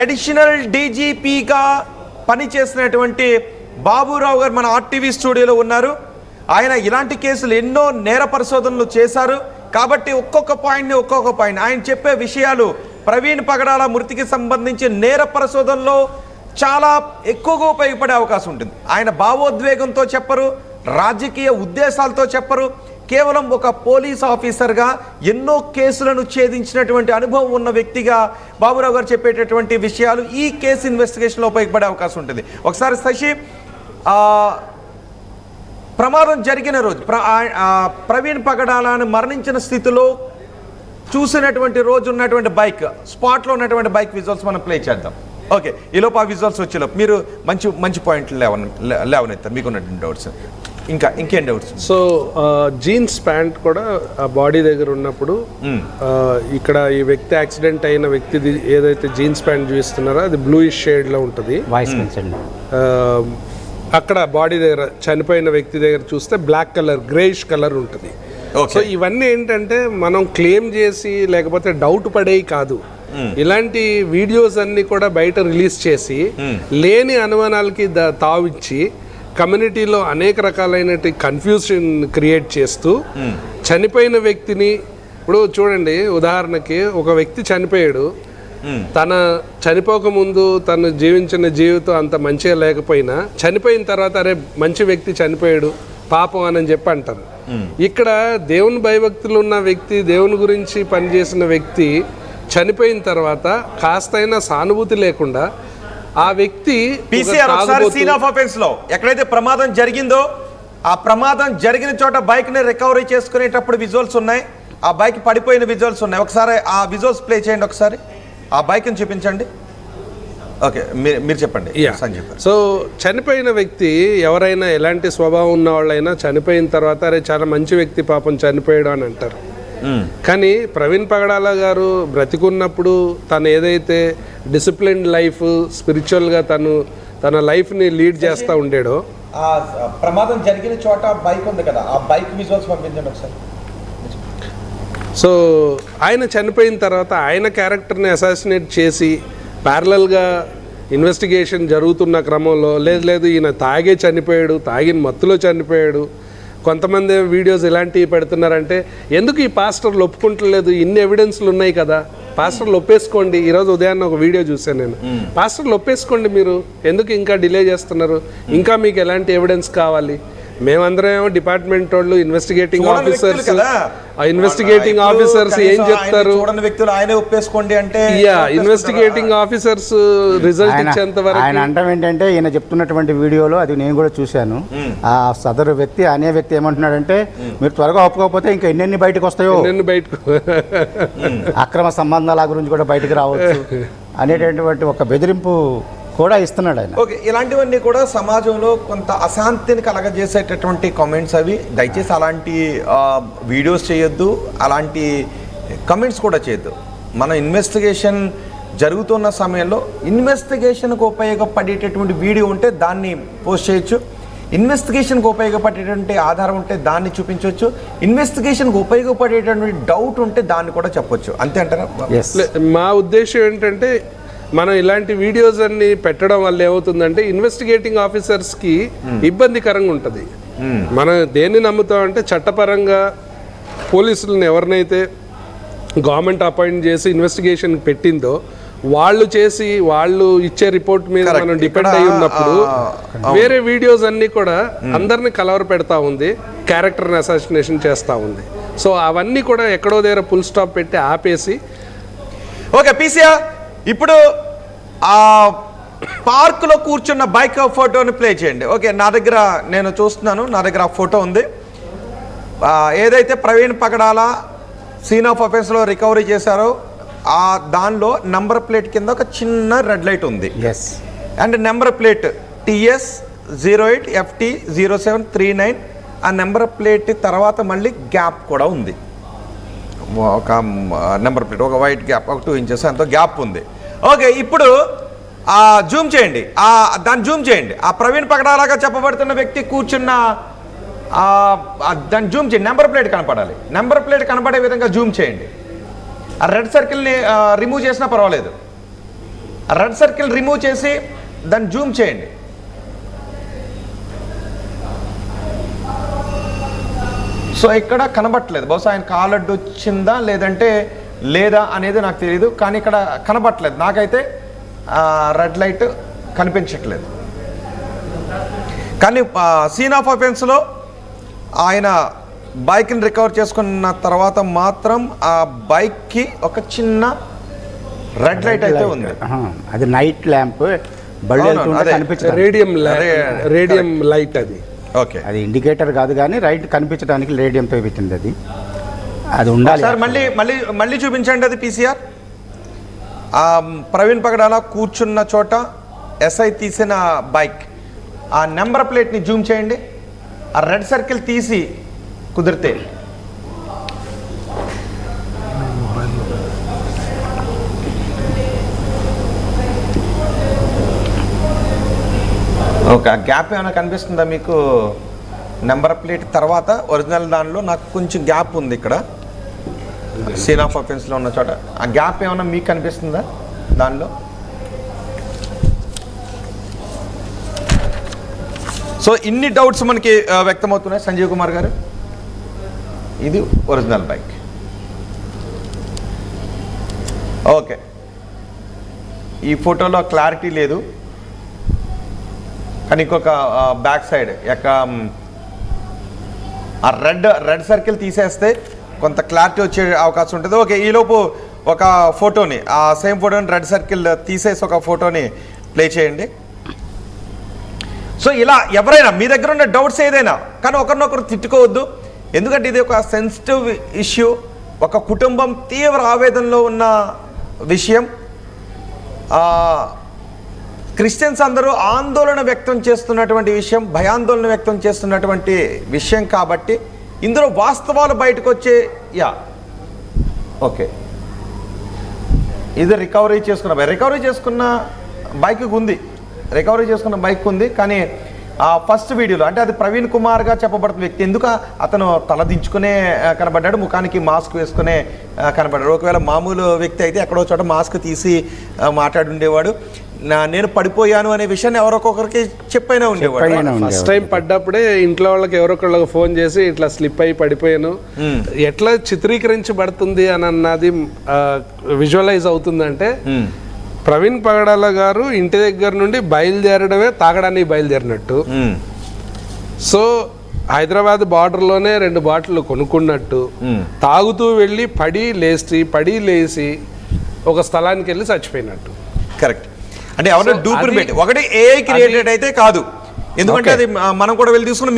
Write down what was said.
Additional డీజీపీగా పనిచేసినటువంటి బాబురావు గారు మన ఆర్టీవీ స్టూడియోలో ఉన్నారు. ఆయన ఇలాంటి కేసులు ఎన్నో నేర పరిశోధనలు చేశారు కాబట్టి ఒక్కొక్క పాయింట్ ఆయన చెప్పే విషయాలు ప్రవీణ్ పగడాల మృతికి సంబంధించి నేర పరిశోధనలో చాలా ఎక్కువగా ఉపయోగపడే అవకాశం ఉంటుంది. ఆయన భావోద్వేగంతో చెప్పరు, రాజకీయ ఉద్దేశాలతో చెప్పరు, కేవలం ఒక పోలీస్ ఆఫీసర్గా ఎన్నో కేసులను ఛేదించినటువంటి అనుభవం ఉన్న వ్యక్తిగా బాబురావు గారు చెప్పేటటువంటి విషయాలు ఈ కేసు ఇన్వెస్టిగేషన్లో ఉపయోగపడే అవకాశం ఉంటుంది. ఒకసారి శశి, ప్రమాదం జరిగిన రోజు ప్రవీణ్ పగడాలను మరణించిన స్థితిలో చూసినటువంటి రోజు ఉన్నటువంటి బైక్, స్పాట్లో ఉన్నటువంటి బైక్ విజువల్స్ మనం ప్లే చేద్దాం. ఓకే, ఈలోపు ఆ విజువల్స్ వచ్చేలోపు మీరు మంచి పాయింట్లు లేవనెత్తారు, మీకున్నటువంటి డౌట్స్. ఇంకేం డౌట్స్? సో జీన్స్ ప్యాంట్ కూడా ఆ బాడీ దగ్గర ఉన్నప్పుడు ఇక్కడ ఈ వ్యక్తి యాక్సిడెంట్ అయిన వ్యక్తిది ఏదైతే జీన్స్ ప్యాంట్ చూస్తున్నారో అది బ్లూయిష్ షేడ్లో ఉంటుంది. అక్కడ బాడీ దగ్గర చనిపోయిన వ్యక్తి దగ్గర చూస్తే బ్లాక్ కలర్, గ్రేయిష్ కలర్ ఉంటుంది. సో ఇవన్నీ ఏంటంటే మనం క్లెయిమ్ చేసి లేకపోతే డౌట్ పడేవి కాదు, ఇలాంటి వీడియోస్ అన్ని కూడా బయట రిలీజ్ చేసి లేని అనుమానాలకి తావిచ్చి కమ్యూనిటీలో అనేక రకాలైన కన్ఫ్యూజన్ క్రియేట్ చేస్తూ చనిపోయిన వ్యక్తిని, ఇప్పుడు చూడండి ఉదాహరణకి ఒక వ్యక్తి చనిపోయాడు, తన చనిపోకముందు తను జీవించిన జీవితం అంత మంచిగా లేకపోయినా చనిపోయిన తర్వాత అరే మంచి వ్యక్తి చనిపోయాడు పాపం అని చెప్పి అంటారు. ఇక్కడ దేవుని భయభక్తులు ఉన్న వ్యక్తి, దేవుని గురించి పనిచేసిన వ్యక్తి చనిపోయిన తర్వాత కాస్తైనా సానుభూతి లేకుండా ఆ వ్యక్తి ఎక్కడైతే ప్రమాదం జరిగిందో ఆ ప్రమాదం జరిగిన చోట బైక్ ని రికవరీ చేసుకునేటప్పుడు విజువల్స్ ఉన్నాయి, ఆ బైక్ పడిపోయిన విజువల్స్ ఉన్నాయి. ఒకసారి ఆ విజువల్స్ ప్లే చేయండి, ఒకసారి ఆ బైక్ ని చూపించండి. ఓకే, మీరు చెప్పండి సంజీవ్. సో చనిపోయిన వ్యక్తి ఎవరైనా ఎలాంటి స్వభావం ఉన్న వాళ్ళైనా చనిపోయిన తర్వాత అరే చాలా మంచి వ్యక్తి పాపం చనిపోయాడు అని అంటారు. కానీ ప్రవీణ్ పగడాల గారు బ్రతికున్నప్పుడు తను ఏదైతే డిసిప్లిన్డ్ లైఫ్, స్పిరిచువల్గా తన లైఫ్ని లీడ్ చేస్తూ ఉండేడో, ప్రమాదం జరిగిన చోట బైక్ ఉంది కదా, ఆ బైక్ విజువల్స్ పంపించండి ఒకసారి. సో ఆయన చనిపోయిన తర్వాత ఆయన క్యారెక్టర్ని అసాసినేట్ చేసి ప్యారలల్గా ఇన్వెస్టిగేషన్ జరుగుతున్న క్రమంలో లేదు ఈయన తాగే చనిపోయాడు, తాగిన మత్తులో చనిపోయాడు. కొంతమంది వీడియోస్ ఎలాంటివి పెడుతున్నారంటే ఎందుకు ఈ పాస్టర్లు ఒప్పుకుంటలేదు, ఇన్ని ఎవిడెన్స్లు ఉన్నాయి కదా, పాస్టర్లు ఒప్పేసుకోండి. ఈరోజు ఉదయాన్నే ఒక వీడియో చూశాను నేను, పాస్టర్లు ఒప్పేసుకోండి, మీరు ఎందుకు ఇంకా డిలే చేస్తున్నారు, ఇంకా మీకు ఎలాంటి ఎవిడెన్స్ కావాలి? మేమందరం ఏమో డిపార్ట్మెంట్ వాళ్ళు ఇన్వెస్టిగేటింగ్ ఆఫీసర్స్ ఏం చెప్తారు, ఇన్వెస్టిగేటింగ్ ఆఫీసర్స్ రిజల్ట్ ఇచ్చేంత వరకు ఆయన అంటాం ఏంటంటే, ఈయన చెప్తున్నటువంటి వీడియోలో అది నేను కూడా చూశాను, ఆ సదరు వ్యక్తి అనే వ్యక్తి ఏమంటున్నాడంటే మీరు త్వరగా ఒప్పుకోకపోతే ఇంకా ఎన్ని బయటకు వస్తాయో, బయటకు అక్రమ సంబంధాల గురించి కూడా బయటకు రావచ్చు అనేటటువంటి ఒక బెదిరింపు కూడా ఇస్తున్నాడు ఆయన. ఓకే, ఇలాంటివన్నీ కూడా సమాజంలో కొంత అశాంతిని కలగజేసేటటువంటి కామెంట్స్. అవి దయచేసి అలాంటి వీడియోస్ చేయొద్దు, అలాంటి కమెంట్స్ కూడా చేయొద్దు. మన ఇన్వెస్టిగేషన్ జరుగుతున్న సమయంలో ఇన్వెస్టిగేషన్కు ఉపయోగపడేటటువంటి వీడియో ఉంటే దాన్ని పోస్ట్ చేయొచ్చు, ఇన్వెస్టిగేషన్కి ఉపయోగపడేటువంటి ఆధారం ఉంటే దాన్ని చూపించవచ్చు, ఇన్వెస్టిగేషన్కి ఉపయోగపడేటటువంటి డౌట్ ఉంటే దాన్ని కూడా చెప్పొచ్చు. అంతే అంటారా? మా ఉద్దేశం ఏంటంటే మనం ఇలాంటి వీడియోస్ అన్ని పెట్టడం వల్ల ఏమవుతుందంటే ఇన్వెస్టిగేటింగ్ ఆఫీసర్స్కి ఇబ్బందికరంగా ఉంటుంది. మనం దేన్ని నమ్ముతామంటే చట్టపరంగా పోలీసులను ఎవరినైతే గవర్నమెంట్ అపాయింట్ చేసి ఇన్వెస్టిగేషన్ పెట్టిందో వాళ్ళు ఇచ్చే రిపోర్ట్ మీద మనం డిపెండ్ అయి ఉన్నప్పుడు వేరే వీడియోస్ అన్ని కూడా అందరిని కలవర పెడతా ఉంది, క్యారెక్టర్ని అసాసినేషన్ చేస్తూ ఉంది. సో అవన్నీ కూడా ఎక్కడో దగ్గర ఫుల్ స్టాప్ పెట్టి ఆపేసి. ఓకే పీసీఆర్, ఇప్పుడు ఆ పార్కులో కూర్చున్న బైక్ ఫోటోని ప్లే చేయండి. ఓకే, నా దగ్గర నేను చూస్తున్నాను, నా దగ్గర ఆ ఫోటో ఉంది. ఏదైతే ప్రవీణ్ పగడాల సీన్ ఆఫ్ అఫెన్స్లో రికవరీ చేశారో ఆ దానిలో నెంబర్ ప్లేట్ కింద ఒక చిన్న రెడ్ లైట్ ఉంది. And number plate TS08FT0739. ఆ నెంబర్ ప్లేట్ తర్వాత మళ్ళీ గ్యాప్ కూడా ఉంది, ఒక నెంబర్ ప్లేట్, ఒక వైట్ గ్యాప్, ఒక 2 ఇంచెస్ అంత గ్యాప్ ఉంది. ఓకే, ఇప్పుడు జూమ్ చేయండి, దాన్ని జూమ్ చేయండి. ఆ ప్రవీణ్ పగడాలాగా చెప్పబడుతున్న వ్యక్తి కూర్చున్న దాన్ని జూమ్ చేయండి, నెంబర్ ప్లేట్ కనపడాలి, నెంబర్ ప్లేట్ కనపడే విధంగా జూమ్ చేయండి. ఆ రెడ్ సర్కిల్ని రిమూవ్ చేసినా పర్వాలేదు. రెడ్ సర్కిల్ రిమూవ్ చేసి దాన్ని జూమ్ చేయండి. సో ఇక్కడ కనబట్టలేదు, బహుశా ఆయన కాలడ్డు వచ్చిందా లేదంటే లేదా అనేది నాకు తెలియదు, కానీ ఇక్కడ కనబట్టలేదు, నాకైతే రెడ్ లైట్ కనిపించట్లేదు. కానీ సీన్ ఆఫ్ అఫెన్స్లో ఆయన బైక్ని రికవర్ చేసుకున్న తర్వాత మాత్రం ఆ బైక్కి ఒక చిన్న రెడ్ లైట్ అయితే ఉంది. అది నైట్ ల్యాంప్ బళ్ళు వెళ్తుంటే కనిపించదు, రేడియం లైట్ అది. ఓకే, అది ఇండికేటర్ కాదు కానీ రైట్ కనిపించడానికి రేడియంతో పెట్టింది అది. అది ఉండాలి సార్. మళ్ళీ చూపించండి అది పీసీఆర్. ప్రవీణ్ పగడాల కూర్చున్న చోట ఎస్ఐ తీసిన బైక్, ఆ నెంబర్ ప్లేట్ని జూమ్ చేయండి. ఆ రెడ్ సర్కిల్ తీసి కుదిరితే ఒక గ్యాప్ ఏమైనా కనిపిస్తుందా మీకు? నెంబర్ ప్లేట్ తర్వాత ఒరిజినల్ దానిలో నాకు కొంచెం గ్యాప్ ఉంది ఇక్కడ, సీన్ ఆఫ్ అఫెన్స్లో ఉన్న చోట. ఆ గ్యాప్ ఏమైనా మీకు కనిపిస్తుందా దానిలో? సో ఇన్ని డౌట్స్ మనకి వ్యక్తమవుతున్నాయి సంజీవ్ కుమార్ గారు. ఇది ఒరిజినల్ బైక్. ఓకే, ఈ ఫోటోలో క్లారిటీ లేదు, కానీ ఇంకొక బ్యాక్ సైడ్ ఆ రెడ్ సర్కిల్ తీసేస్తే కొంత క్లారిటీ వచ్చే అవకాశం ఉంటుంది. ఓకే, ఈలోపు ఒక ఫోటోని, ఆ సేమ్ ఫోటోని రెడ్ సర్కిల్ తీసేసి ఒక ఫోటోని ప్లే చేయండి. సో ఇలా ఎవరైనా మీ దగ్గర ఉన్న డౌట్స్ ఏదైనా, కానీ ఒకరినొకరు తిట్టుకోవద్దు, ఎందుకంటే ఇది ఒక సెన్సిటివ్ ఇష్యూ, ఒక కుటుంబం తీవ్ర ఆవేదనలో ఉన్న విషయం. క్రిస్టియన్స్ అందరూ ఆందోళన వ్యక్తం చేస్తున్నటువంటి విషయం, భయాందోళన వ్యక్తం చేస్తున్నటువంటి విషయం కాబట్టి ఇందులో వాస్తవాలు బయటకు వచ్చే ఓకే, ఇది రికవరీ చేసుకున్న బైక్ ఉంది, రికవరీ చేసుకున్న బైక్ ఉంది. కానీ ఫస్ట్ వీడియోలో అంటే అది ప్రవీణ్ కుమార్గా చెప్పబడుతున్న వ్యక్తి, ఎందుకు అతను తల దించుకునే కనబడ్డాడు, ముఖానికి మాస్క్ వేసుకునే కనబడ్డాడు. ఒకవేళ మామూలు వ్యక్తి అయితే ఎక్కడో చోట మాస్క్ తీసి మాట్లాడుండేవాడు. నేను పడిపోయాను అనే విషయాన్ని ఎవరొకొకరికి చెప్పైనా ఉండేవాడు. ఫస్ట్ టైం పడ్డప్పుడే ఇంట్లో వాళ్ళకి ఎవరొకళ్ళకి ఫోన్ చేసి ఇట్లా స్లిప్ అయి పడిపోయాను, ఎట్లా చిత్రీకరించబడుతుంది అని అన్నది విజువలైజ్ అవుతుందంటే, ప్రవీణ్ పగడాల గారు ఇంటి దగ్గర నుండి బయలుదేరడమే తాగడానికి బయలుదేరినట్టు. సో హైదరాబాద్ బార్డర్లోనే 2 బాటిల్ కొనుక్కున్నట్టు, తాగుతూ వెళ్ళి పడి లేచి ఒక స్థలానికి వెళ్ళి చచ్చిపోయినట్టు. కరెక్ట్. అంటే ఎవరైనా డూప్లికేట్, ఒకటి ఏఐ క్రియేటెడ్ అయితే కాదు, ఎందుకంటే అది మనం కూడా వెళ్ళి తీసుకున్న